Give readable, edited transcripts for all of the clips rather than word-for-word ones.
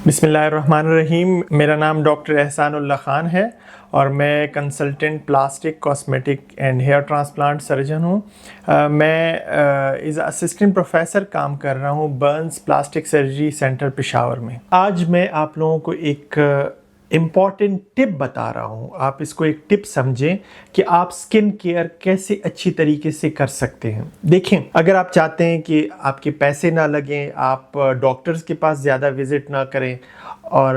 बिस्मिल्लाहिर्रहमानिर्रहीम। मेरा नाम डॉक्टर एहसानुल्लाह ख़ान है और मैं consultant plastic cosmetic and hair transplant surgeon हूँ। मैं एज असिस्टेंट प्रोफेसर काम कर रहा हूँ burns plastic surgery centre Peshawar में। आज मैं आप लोगों को एक इम्पॉर्टेंट टिप बता रहा हूँ। आप इसको एक टिप समझें कि आप स्किन केयर कैसे अच्छी तरीके से कर सकते हैं। देखें, अगर आप चाहते हैं कि आपके पैसे ना लगें, आप डॉक्टर्स के पास ज़्यादा विज़िट ना करें और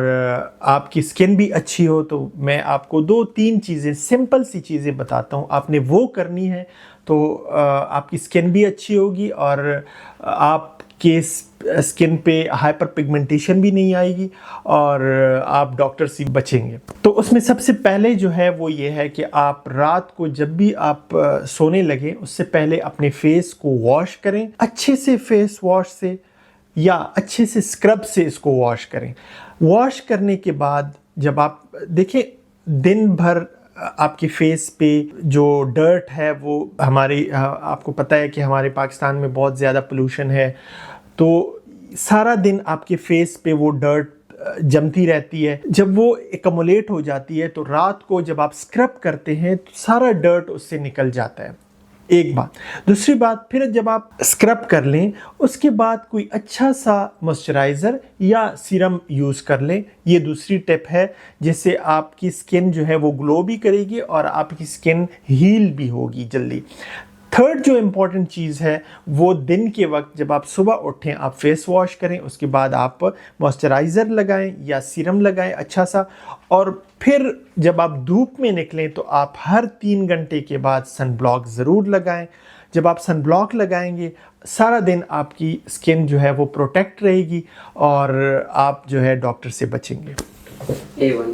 आपकी स्किन भी अच्छी हो, तो मैं आपको 2-3 चीज़ें, सिंपल सी चीज़ें बताता हूँ। आपने वो करनी है तो आपकी स्किन भी अच्छी होगी और आपके स्किन पे हाइपर पिगमेंटेशन भी नहीं आएगी और आप डॉक्टर से बचेंगे। तो उसमें सबसे पहले जो है वो ये है कि आप रात को जब भी आप सोने लगें उससे पहले अपने फेस को वॉश करें, अच्छे से फेस वॉश से या अच्छे से स्क्रब से इसको वॉश करें। वॉश करने के बाद जब आप देखें, दिन भर आपके फेस पे जो डर्ट है वो आपको पता है कि हमारे पाकिस्तान में बहुत ज़्यादा पोल्यूशन है, तो सारा दिन आपके फेस पे वो डर्ट जमती रहती है। जब वो एकमुलेट हो जाती है तो रात को जब आप स्क्रब करते हैं तो सारा डर्ट उससे निकल जाता है। एक बात। दूसरी बात, फिर जब आप स्क्रब कर लें उसके बाद कोई अच्छा सा मॉइस्चराइज़र या सीरम यूज़ कर लें। ये दूसरी टिप है, जिससे आपकी स्किन जो है वो ग्लो भी करेगी और आपकी स्किन हील भी होगी जल्दी। थर्ड जो इम्पॉर्टेंट चीज़ है वो दिन के वक्त जब आप सुबह उठें आप फेस वॉश करें, उसके बाद आप मॉइस्चराइज़र लगाएं या सीरम लगाएं अच्छा सा, और फिर जब आप धूप में निकलें तो आप हर 3 घंटे के बाद सनब्लॉक ज़रूर लगाएं। जब आप सनब्लॉक लगाएंगे सारा दिन आपकी स्किन जो है वो प्रोटेक्ट रहेगी और आप जो है डॉक्टर से बचेंगे।